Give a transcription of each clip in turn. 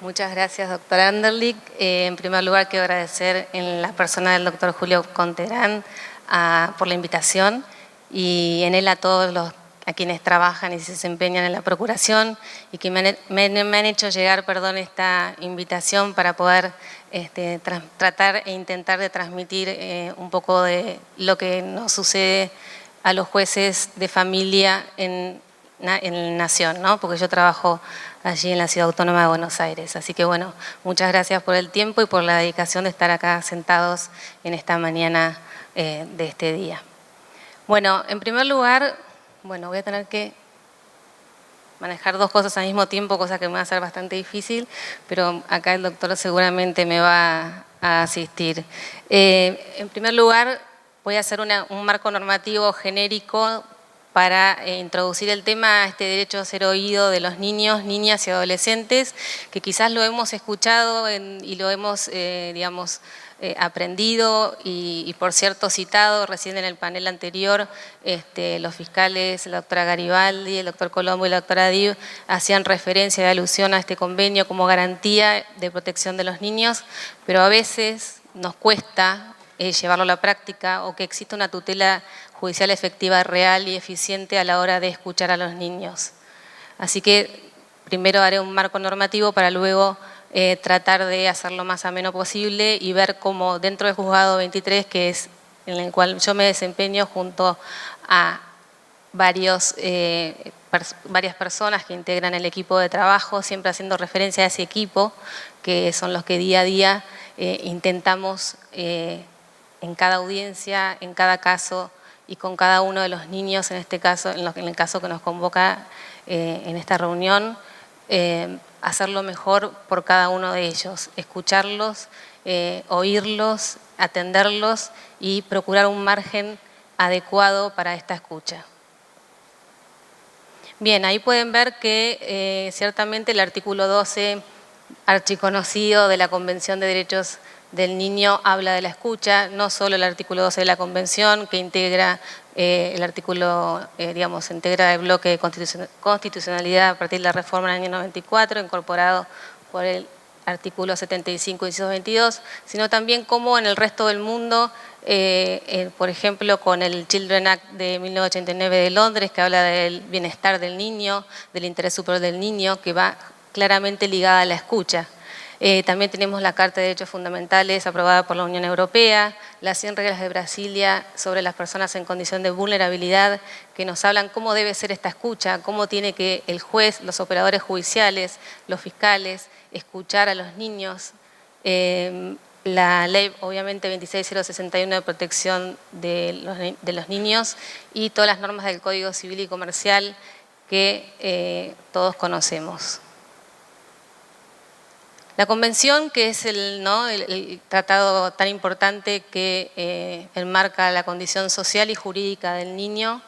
Muchas gracias, doctor Anderlich. En primer lugar, quiero agradecer en la persona del doctor Julio Conterán por la invitación y en él a todos a quienes trabajan y se desempeñan en la Procuración y que me han hecho llegar esta invitación para poder tratar e intentar de transmitir un poco de lo que nos sucede a los jueces de familia en Nación, ¿no? Porque yo trabajo allí en la Ciudad Autónoma de Buenos Aires. Así que bueno, muchas gracias por el tiempo y por la dedicación de estar acá sentados en esta mañana de este día. Bueno, en primer lugar, voy a tener que manejar dos cosas al mismo tiempo, cosa que me va a ser bastante difícil, pero acá el doctor seguramente me va a asistir. En primer lugar, voy a hacer un marco normativo genérico para introducir el tema, este derecho a ser oído de los niños, niñas y adolescentes, que quizás lo hemos escuchado y lo hemos, aprendido y por cierto citado recién en el panel anterior, los fiscales, la doctora Garibaldi, el doctor Colombo y la doctora Dib hacían referencia y alusión a este convenio como garantía de protección de los niños, pero a veces nos cuesta llevarlo a la práctica o que exista una tutela judicial efectiva, real y eficiente a la hora de escuchar a los niños. Así que primero haré un marco normativo para luego tratar de hacerlo lo más ameno posible y ver cómo dentro del juzgado 23, que es en el cual yo me desempeño junto a varias personas que integran el equipo de trabajo, siempre haciendo referencia a ese equipo, que son los que día a día intentamos en cada audiencia, en cada caso y con cada uno de los niños, en este caso, en el caso que nos convoca en esta reunión, hacerlo mejor por cada uno de ellos, escucharlos, oírlos, atenderlos y procurar un margen adecuado para esta escucha. Bien, ahí pueden ver que ciertamente el artículo 12, archiconocido de la Convención de Derechos del Niño, habla de la escucha, no solo el artículo 12 de la Convención, que integra el artículo, integra el bloque de constitucionalidad a partir de la reforma en el año 94, incorporado por el artículo 75, inciso 22, sino también como en el resto del mundo, por ejemplo, con el Children Act de 1989 de Londres, que habla del bienestar del niño, del interés superior del niño, que va claramente ligada a la escucha. También tenemos la Carta de Derechos Fundamentales aprobada por la Unión Europea, las 100 reglas de Brasilia sobre las personas en condición de vulnerabilidad, que nos hablan cómo debe ser esta escucha, cómo tiene que el juez, los operadores judiciales, los fiscales, escuchar a los niños. La ley, obviamente, 26061 de protección de los niños y todas las normas del Código Civil y Comercial que todos conocemos. La Convención, que es el tratado tan importante que enmarca la condición social y jurídica del niño,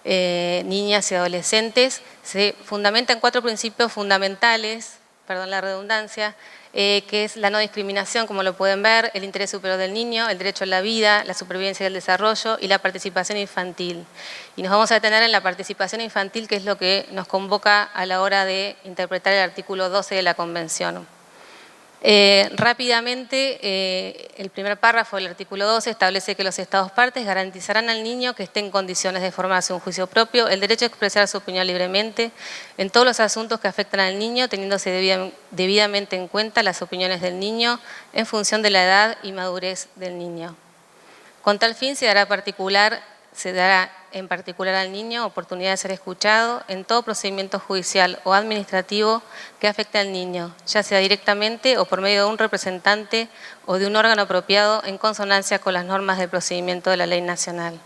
niñas y adolescentes, se fundamenta en 4 principios fundamentales, perdón la redundancia, que es la no discriminación, como lo pueden ver, el interés superior del niño, el derecho a la vida, la supervivencia y el desarrollo y la participación infantil. Y nos vamos a detener en la participación infantil, que es lo que nos convoca a la hora de interpretar el artículo 12 de la Convención. Rápidamente, el primer párrafo del artículo 12 establece que los Estados partes garantizarán al niño que esté en condiciones de formarse un juicio propio, el derecho a expresar su opinión libremente en todos los asuntos que afectan al niño, teniéndose debidamente en cuenta las opiniones del niño en función de la edad y madurez del niño. Con tal fin se dará en particular al niño oportunidad de ser escuchado en todo procedimiento judicial o administrativo que afecte al niño, ya sea directamente o por medio de un representante o de un órgano apropiado en consonancia con las normas del procedimiento de la ley nacional.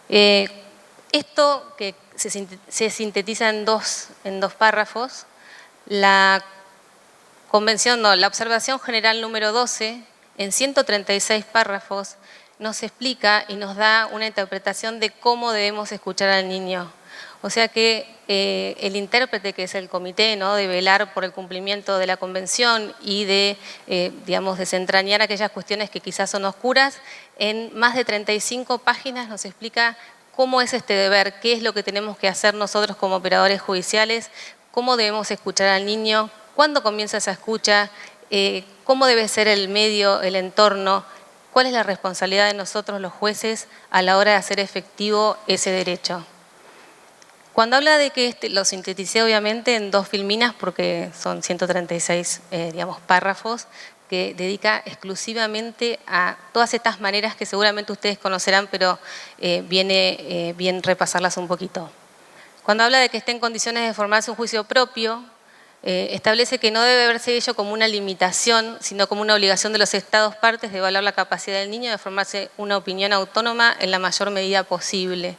Esto que se sintetiza en dos párrafos, la observación general número 12, en 136 párrafos, nos explica y nos da una interpretación de cómo debemos escuchar al niño. O sea que el intérprete, que es el comité, ¿no?, de velar por el cumplimiento de la Convención y de, desentrañar aquellas cuestiones que quizás son oscuras, en más de 35 páginas nos explica cómo es este deber, qué es lo que tenemos que hacer nosotros como operadores judiciales, cómo debemos escuchar al niño, ¿Cuándo comienza esa escucha? ¿Cómo debe ser el medio, el entorno? ¿Cuál es la responsabilidad de nosotros los jueces a la hora de hacer efectivo ese derecho? Cuando habla de que lo sinteticé obviamente en 2 filminas porque son 136 párrafos que dedica exclusivamente a todas estas maneras que seguramente ustedes conocerán, pero viene bien repasarlas un poquito. Cuando habla de que esté en condiciones de formarse un juicio propio, establece que no debe verse ello como una limitación, sino como una obligación de los estados partes de evaluar la capacidad del niño de formarse una opinión autónoma en la mayor medida posible.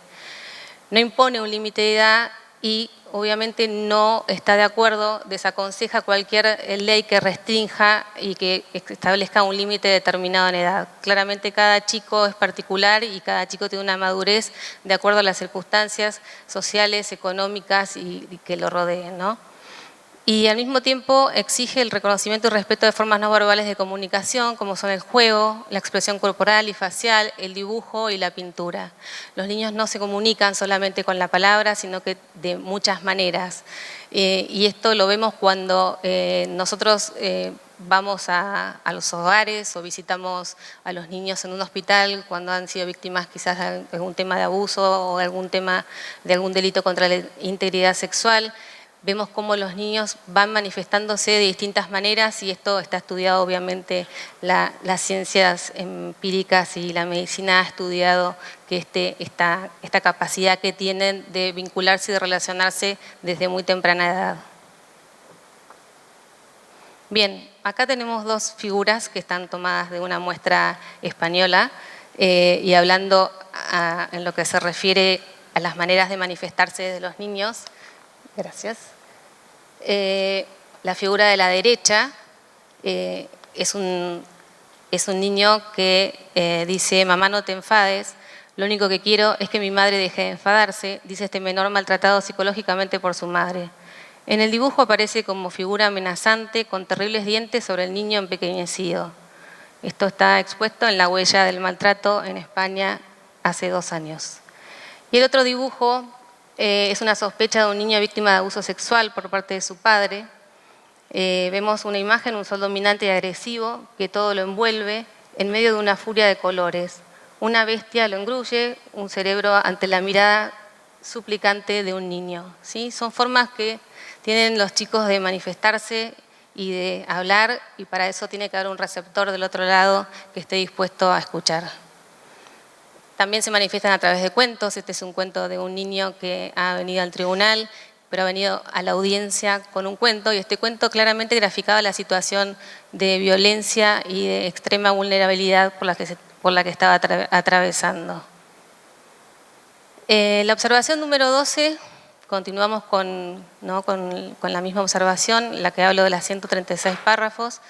No impone un límite de edad y obviamente no está de acuerdo, desaconseja cualquier ley que restrinja y que establezca un límite determinado en edad. Claramente cada chico es particular y cada chico tiene una madurez de acuerdo a las circunstancias sociales, económicas y que lo rodeen, ¿no? Y al mismo tiempo exige el reconocimiento y respeto de formas no verbales de comunicación, como son el juego, la expresión corporal y facial, el dibujo y la pintura. Los niños no se comunican solamente con la palabra, sino que de muchas maneras. Y esto lo vemos cuando nosotros vamos a los hogares o visitamos a los niños en un hospital cuando han sido víctimas quizás de algún tema de abuso o algún tema de algún delito contra la integridad sexual. Vemos cómo los niños van manifestándose de distintas maneras y esto está estudiado obviamente, las ciencias empíricas y la medicina ha estudiado que esta capacidad que tienen de vincularse y de relacionarse desde muy temprana edad. Bien, acá tenemos 2 figuras que están tomadas de una muestra española y hablando en lo que se refiere a las maneras de manifestarse de los niños. Gracias. La figura de la derecha es un niño que dice: mamá, no te enfades, lo único que quiero es que mi madre deje de enfadarse, dice este menor maltratado psicológicamente por su madre. En el dibujo aparece como figura amenazante con terribles dientes sobre el niño empequeñecido. Esto está expuesto en la huella del maltrato en España hace 2 años. Y el otro dibujo es una sospecha de un niño víctima de abuso sexual por parte de su padre. Vemos una imagen, un sol dominante y agresivo que todo lo envuelve en medio de una furia de colores. Una bestia lo engrulle, un cerebro ante la mirada suplicante de un niño, ¿sí? Son formas que tienen los chicos de manifestarse y de hablar y para eso tiene que haber un receptor del otro lado que esté dispuesto a escuchar. También se manifiestan a través de cuentos. Este es un cuento de un niño que ha venido al tribunal, pero ha venido a la audiencia con un cuento y este cuento claramente graficaba la situación de violencia y de extrema vulnerabilidad por la que estaba atravesando. La observación número 12, continuamos con la misma observación, la que hablo de las 136 párrafos,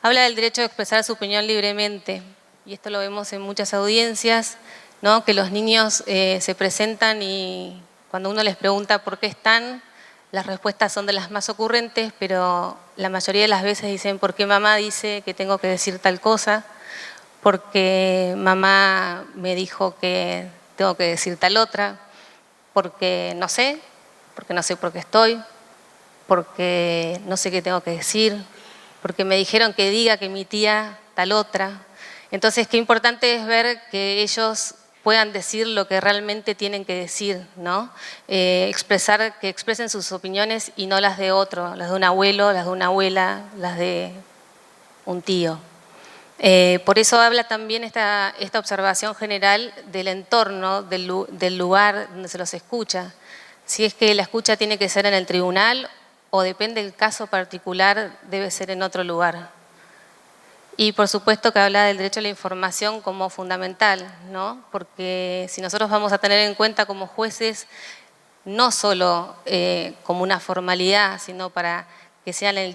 habla del derecho de expresar su opinión libremente. Y esto lo vemos en muchas audiencias, ¿no? Que los niños se presentan y cuando uno les pregunta por qué están, las respuestas son de las más ocurrentes, pero la mayoría de las veces dicen: ¿por qué mamá dice que tengo que decir tal cosa? Porque mamá me dijo que tengo que decir tal otra, porque no sé por qué estoy, porque no sé qué tengo que decir, porque me dijeron que diga que mi tía tal otra. Entonces, qué importante es ver que ellos puedan decir lo que realmente tienen que decir, ¿no? Que expresen sus opiniones y no las de otro, las de un abuelo, las de una abuela, las de un tío. Por eso habla también esta observación general del entorno, del lugar donde se los escucha. Si es que la escucha tiene que ser en el tribunal o depende del caso particular, debe ser en otro lugar. Y por supuesto que habla del derecho a la información como fundamental, ¿no? Porque si nosotros vamos a tener en cuenta como jueces, no solo como una formalidad, sino para que sean la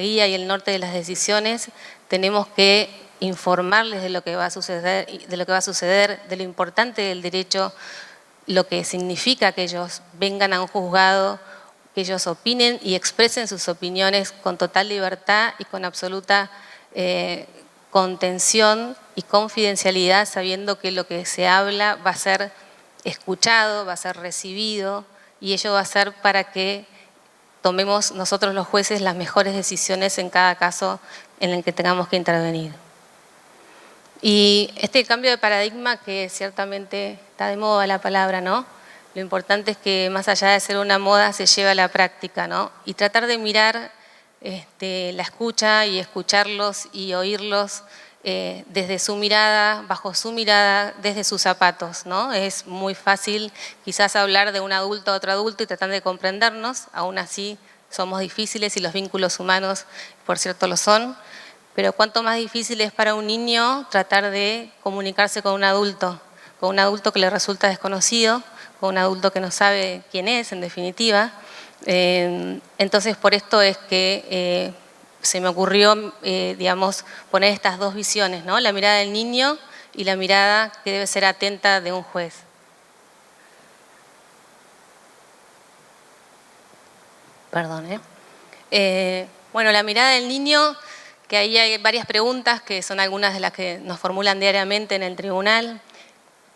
guía y el norte de las decisiones, tenemos que informarles de lo que va a suceder, de lo importante del derecho, lo que significa que ellos vengan a un juzgado, que ellos opinen y expresen sus opiniones con total libertad y con absoluta contención y confidencialidad, sabiendo que lo que se habla va a ser escuchado, va a ser recibido y ello va a ser para que tomemos nosotros los jueces las mejores decisiones en cada caso en el que tengamos que intervenir. Y este cambio de paradigma, que ciertamente está de moda la palabra, ¿no? Lo importante es que más allá de ser una moda se lleve a la práctica, ¿no? Y tratar de mirar la escucha y escucharlos y oírlos desde su mirada, bajo su mirada, desde sus zapatos, ¿no? Es muy fácil quizás hablar de un adulto a otro adulto y tratar de comprendernos, aún así somos difíciles y los vínculos humanos, por cierto, lo son, pero cuánto más difícil es para un niño tratar de comunicarse con un adulto que le resulta desconocido, con un adulto que no sabe quién es, en definitiva. Entonces, por esto es que se me ocurrió, digamos, poner estas dos visiones, ¿no? La mirada del niño y la mirada que debe ser atenta de un juez. Perdón, bueno, la mirada del niño, que ahí hay varias preguntas que son algunas de las que nos formulan diariamente en el tribunal.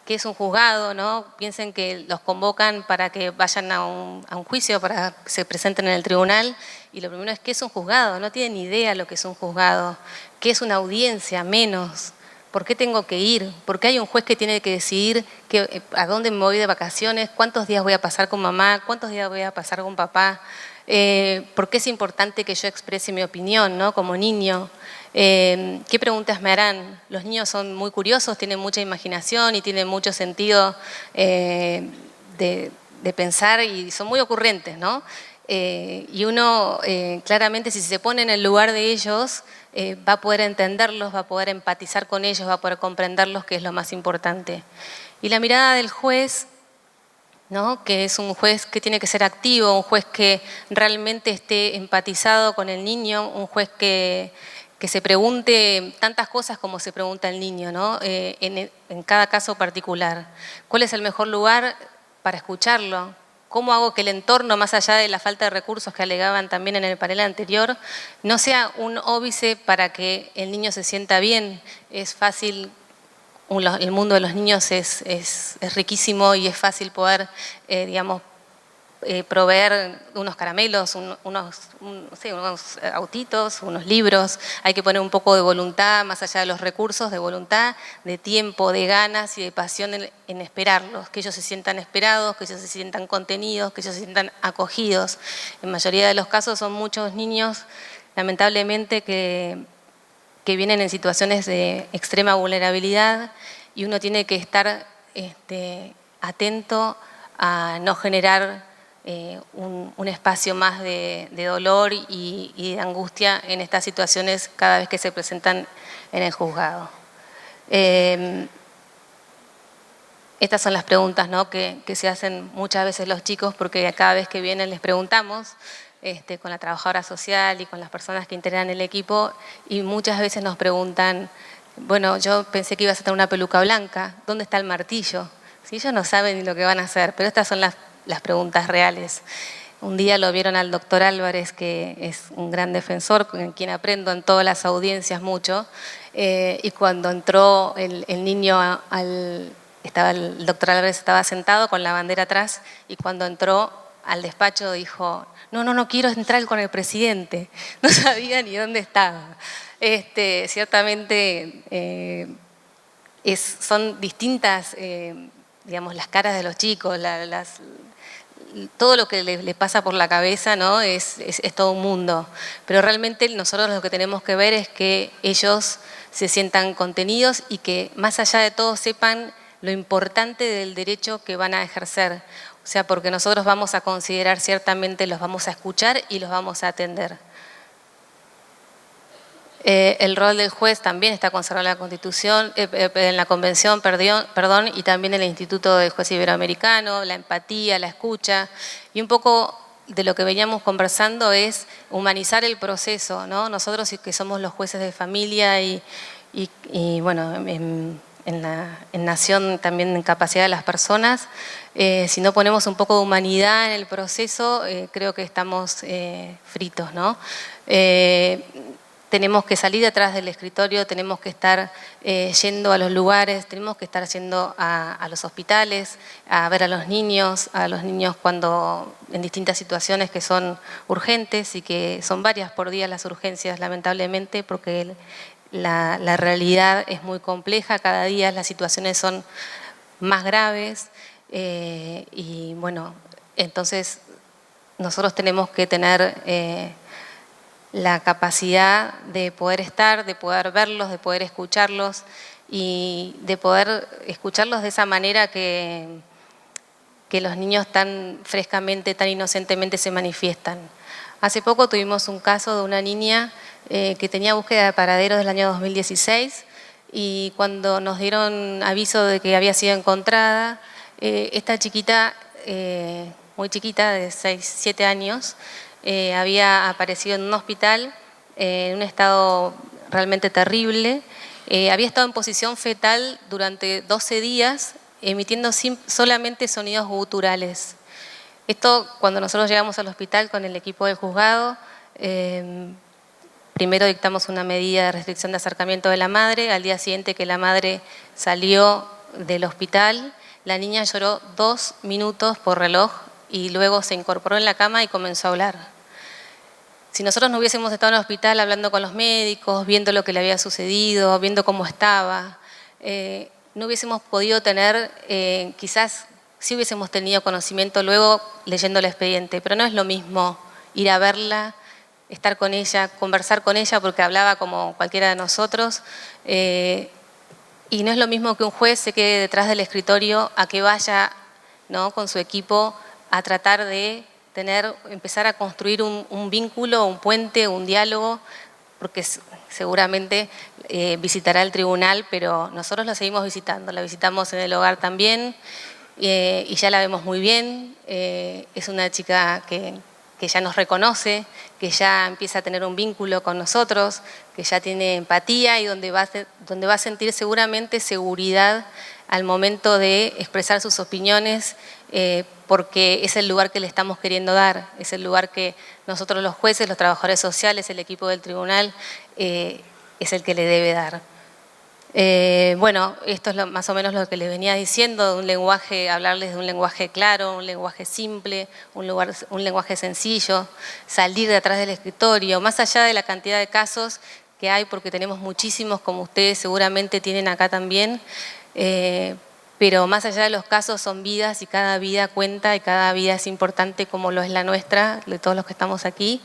¿Qué es un juzgado? ¿No? Piensen que los convocan para que vayan a un juicio, para que se presenten en el tribunal, y lo primero es ¿qué es un juzgado? No tienen idea lo que es un juzgado. ¿Qué es una audiencia? Menos. ¿Por qué tengo que ir? ¿Por qué hay un juez que tiene que decidir a dónde me voy de vacaciones? ¿Cuántos días voy a pasar con mamá? ¿Cuántos días voy a pasar con papá? ¿Por qué es importante que yo exprese mi opinión, ¿no? Como niño? ¿Qué preguntas me harán? Los niños son muy curiosos, tienen mucha imaginación y tienen mucho sentido de pensar y son muy ocurrentes, ¿no? Y uno claramente, si se pone en el lugar de ellos, va a poder entenderlos, va a poder empatizar con ellos, va a poder comprenderlos, que es lo más importante. Y la mirada del juez, ¿no? Que es un juez que tiene que ser activo, un juez que realmente esté empatizado con el niño, un juez que se pregunte tantas cosas como se pregunta el niño, ¿no? En cada caso particular. ¿Cuál es el mejor lugar para escucharlo? ¿Cómo hago que el entorno, más allá de la falta de recursos que alegaban también en el panel anterior, no sea un óbice para que el niño se sienta bien? Es fácil. El mundo de los niños es riquísimo y es fácil poder, digamos, proveer unos caramelos, unos autitos, unos libros. Hay que poner un poco de voluntad, más allá de los recursos, de voluntad, de tiempo, de ganas y de pasión en esperarlos, que ellos se sientan esperados, que ellos se sientan contenidos, que ellos se sientan acogidos. En mayoría de los casos son muchos niños, lamentablemente, que vienen en situaciones de extrema vulnerabilidad y uno tiene que estar atento a no generar un espacio más de dolor y de angustia en estas situaciones cada vez que se presentan en el juzgado. Estas son las preguntas, ¿no? que se hacen muchas veces los chicos, porque cada vez que vienen les preguntamos con la trabajadora social y con las personas que integran el equipo, y muchas veces nos preguntan, bueno, yo pensé que ibas a tener una peluca blanca, ¿dónde está el martillo? Si ellos no saben ni lo que van a hacer, pero estas son las preguntas reales. Un día lo vieron al doctor Álvarez, que es un gran defensor, con quien aprendo en todas las audiencias mucho, y cuando entró el niño el doctor Álvarez estaba sentado con la bandera atrás, y cuando entró al despacho dijo, no quiero entrar con el presidente. No sabía ni dónde estaba. Ciertamente son distintas, digamos, las caras de los chicos, todo lo que les pasa por la cabeza, ¿no? es todo un mundo. Pero realmente nosotros lo que tenemos que ver es que ellos se sientan contenidos y que más allá de todo sepan lo importante del derecho que van a ejercer. O sea, porque nosotros vamos a considerar ciertamente, los vamos a escuchar y los vamos a atender. El rol del juez también está consagrado en la Constitución, en la Convención, perdón, y también en el Instituto del Juez Iberoamericano, la empatía, la escucha. Y un poco de lo que veníamos conversando es humanizar el proceso, ¿no? Nosotros que somos los jueces de familia y bueno, en nación también en capacidad de las personas, si no ponemos un poco de humanidad en el proceso, creo que estamos fritos, ¿no? tenemos que salir detrás del escritorio, tenemos que estar yendo a los lugares, tenemos que estar yendo a los hospitales, a ver a los niños cuando en distintas situaciones que son urgentes y que son varias por día las urgencias, lamentablemente, porque la realidad es muy compleja, cada día las situaciones son más graves y bueno, entonces nosotros tenemos que tener la capacidad de poder estar, de poder verlos, de poder escucharlos y de poder escucharlos de esa manera que los niños tan frescamente, tan inocentemente se manifiestan. Hace poco tuvimos un caso de una niña que tenía búsqueda de paradero del año 2016 y cuando nos dieron aviso de que había sido encontrada, esta chiquita, muy chiquita, de 6, 7 años, había aparecido en un hospital en un estado realmente terrible. Había estado en posición fetal durante 12 días, emitiendo solamente sonidos guturales. Esto, cuando nosotros llegamos al hospital con el equipo del juzgado, primero dictamos una medida de restricción de acercamiento de la madre. Al día siguiente que la madre salió del hospital, la niña lloró 2 minutos por reloj y luego se incorporó en la cama y comenzó a hablar. Si nosotros no hubiésemos estado en el hospital hablando con los médicos, viendo lo que le había sucedido, viendo cómo estaba, no hubiésemos podido tener, quizás sí hubiésemos tenido conocimiento luego leyendo el expediente, pero no es lo mismo ir a verla, estar con ella, conversar con ella porque hablaba como cualquiera de nosotros, y no es lo mismo que un juez se quede detrás del escritorio a que vaya, ¿no?, con su equipo a tratar de empezar a construir un vínculo, un puente, un diálogo, porque seguramente visitará el tribunal, pero nosotros la seguimos visitando, la visitamos en el hogar también y ya la vemos muy bien. Es una chica que ya nos reconoce, que ya empieza a tener un vínculo con nosotros, que ya tiene empatía y donde va a sentir seguramente seguridad al momento de expresar sus opiniones, porque es el lugar que le estamos queriendo dar, es el lugar que nosotros los jueces, los trabajadores sociales, el equipo del tribunal, es el que le debe dar. Bueno, esto es más o menos lo que les venía diciendo, de un lenguaje, hablarles de un lenguaje claro, un lenguaje simple, un lenguaje sencillo, salir de atrás del escritorio, más allá de la cantidad de casos que hay, porque tenemos muchísimos, como ustedes seguramente tienen acá también, pero más allá de los casos son vidas y cada vida cuenta y cada vida es importante como lo es la nuestra, de todos los que estamos aquí,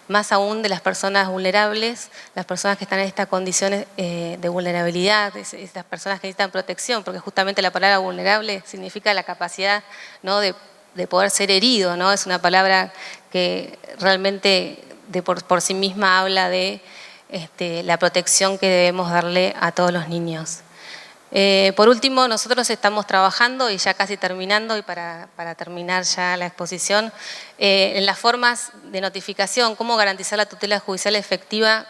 más aún de las personas vulnerables, las personas que están en estas condiciones de vulnerabilidad, estas personas que necesitan protección, porque justamente la palabra vulnerable significa la capacidad, ¿no?, de poder ser herido, ¿no? Es una palabra que realmente por sí misma habla de la protección que debemos darle a todos los niños. Por último, nosotros estamos trabajando y ya casi terminando, y para terminar ya la exposición, en las formas de notificación, cómo garantizar la tutela judicial efectiva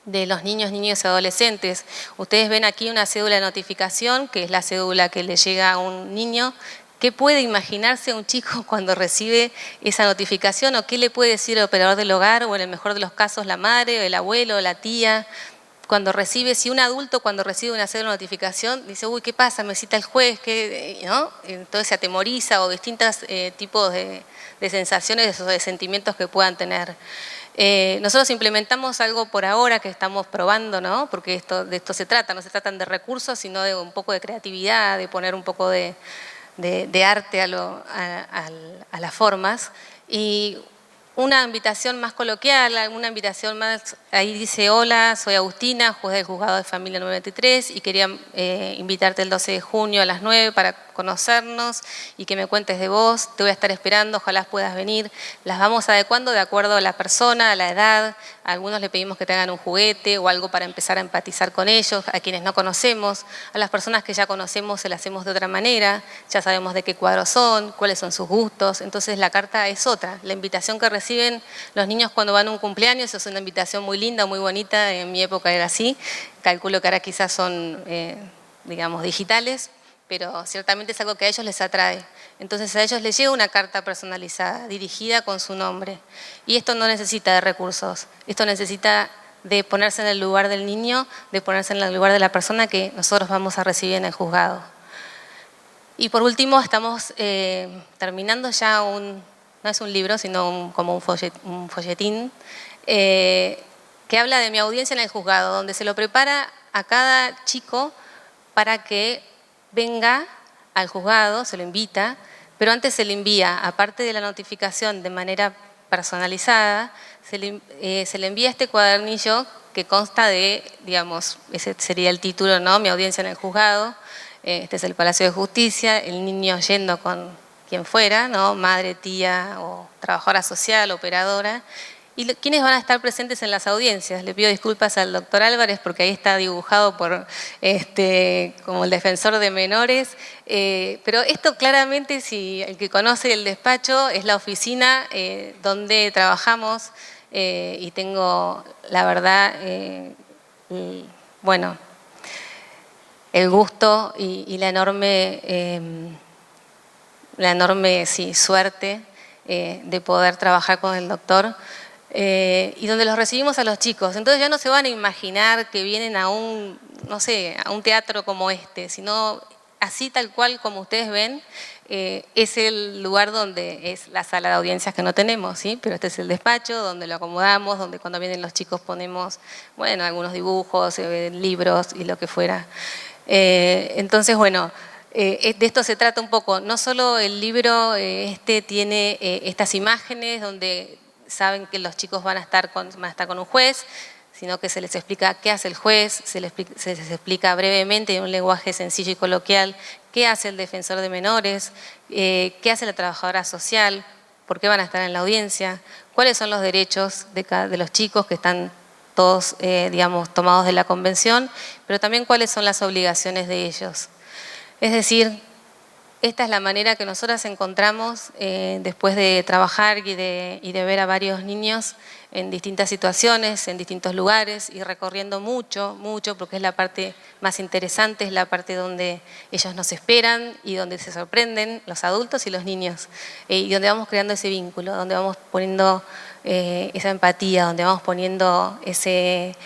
de los niños, niñas y adolescentes. Ustedes ven aquí una cédula de notificación, que es la cédula que le llega a un niño. ¿Qué puede imaginarse un chico cuando recibe esa notificación? ¿O qué le puede decir el operador del hogar, o en el mejor de los casos la madre, o el abuelo, o la tía? Cuando recibe, si un adulto cuando recibe una cédula de notificación dice, uy, ¿qué pasa? Me cita el juez, ¿no? Entonces se atemoriza, o distintos tipos de sensaciones o de sentimientos que puedan tener. Nosotros implementamos algo por ahora que estamos probando, ¿no? Porque de esto se trata, no se tratan de recursos, sino de un poco de creatividad, de poner un poco de arte a las formas. Y una invitación más coloquial, una invitación más, ahí dice, hola, soy Agustina, juez del Juzgado de Familia 923 y quería invitarte el 12 de junio a las 9 para conocernos y que me cuentes de vos, te voy a estar esperando, ojalá puedas venir. Las vamos adecuando de acuerdo a la persona, a la edad, a algunos le pedimos que tengan un juguete o algo para empezar a empatizar con ellos, a quienes no conocemos, a las personas que ya conocemos se las hacemos de otra manera, ya sabemos de qué cuadros son, cuáles son sus gustos, entonces la carta es otra. La invitación que reciben los niños cuando van a un cumpleaños es una invitación muy linda, muy bonita, en mi época era así, calculo que ahora quizás son, digamos, digitales, pero ciertamente es algo que a ellos les atrae. Entonces a ellos les llega una carta personalizada, dirigida con su nombre. Y esto no necesita de recursos, esto necesita de ponerse en el lugar del niño, de ponerse en el lugar de la persona que nosotros vamos a recibir en el juzgado. Y por último, estamos terminando ya no es un libro, sino como un folletín, que habla de mi audiencia en el juzgado, donde se lo prepara a cada chico para que venga al juzgado, se lo invita, pero antes se le envía, aparte de la notificación de manera personalizada, se le envía este cuadernillo que consta de, digamos, ese sería el título, ¿no? Mi audiencia en el juzgado. Este es el Palacio de Justicia, el niño yendo con quien fuera, ¿no? Madre, tía o trabajadora social, operadora. ¿Y quiénes van a estar presentes en las audiencias? Le pido disculpas al doctor Álvarez porque ahí está dibujado por, como el defensor de menores, pero esto claramente, si el que conoce el despacho, es la oficina donde trabajamos y tengo, la verdad, bueno, el gusto y la enorme suerte de poder trabajar con el doctor y donde los recibimos a los chicos. Entonces ya no se van a imaginar que vienen a un, no sé, a un teatro como este, sino así tal cual como ustedes ven, es el lugar donde es la sala de audiencias que no tenemos, ¿sí? Pero este es el despacho donde lo acomodamos, donde cuando vienen los chicos ponemos, bueno, algunos dibujos, libros y lo que fuera. Entonces, bueno, de esto se trata un poco. No solo el libro tiene estas imágenes donde saben que los chicos van a estar con un juez, sino que se les explica qué hace el juez, se les explica brevemente en un lenguaje sencillo y coloquial qué hace el defensor de menores, qué hace la trabajadora social, por qué van a estar en la audiencia, cuáles son los derechos de los chicos que están todos, digamos, tomados de la convención, pero también cuáles son las obligaciones de ellos. Es decir, esta es la manera que nosotras encontramos después de trabajar y de ver a varios niños en distintas situaciones, en distintos lugares y recorriendo mucho, porque es la parte más interesante, es la parte donde ellos nos esperan y donde se sorprenden los adultos y los niños y donde vamos creando ese vínculo, donde vamos poniendo esa empatía, donde vamos poniendo ese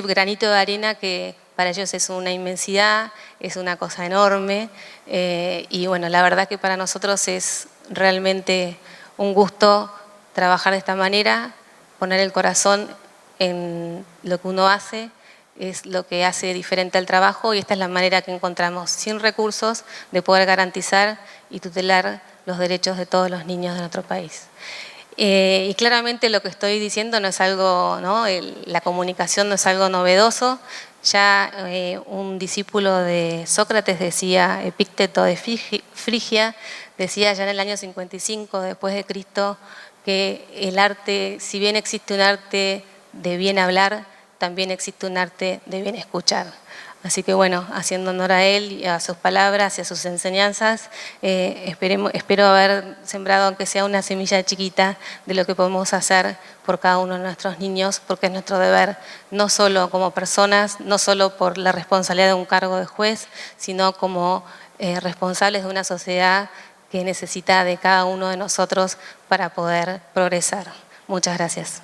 granito de arena que para ellos es una inmensidad, es una cosa enorme y bueno, la verdad que para nosotros es realmente un gusto trabajar de esta manera, poner el corazón en lo que uno hace, es lo que hace diferente al trabajo y esta es la manera que encontramos, sin recursos, de poder garantizar y tutelar los derechos de todos los niños de nuestro país. Y claramente lo que estoy diciendo no es algo, ¿no? La comunicación no es algo novedoso. Ya un discípulo de Sócrates decía, Epicteto de Frigia, decía ya en el año 55 después de Cristo que el arte, si bien existe un arte de bien hablar, también existe un arte de bien escuchar. Así que bueno, haciendo honor a él y a sus palabras y a sus enseñanzas, espero haber sembrado aunque sea una semilla chiquita de lo que podemos hacer por cada uno de nuestros niños, porque es nuestro deber, no solo como personas, no solo por la responsabilidad de un cargo de juez, sino como responsables de una sociedad que necesita de cada uno de nosotros para poder progresar. Muchas gracias.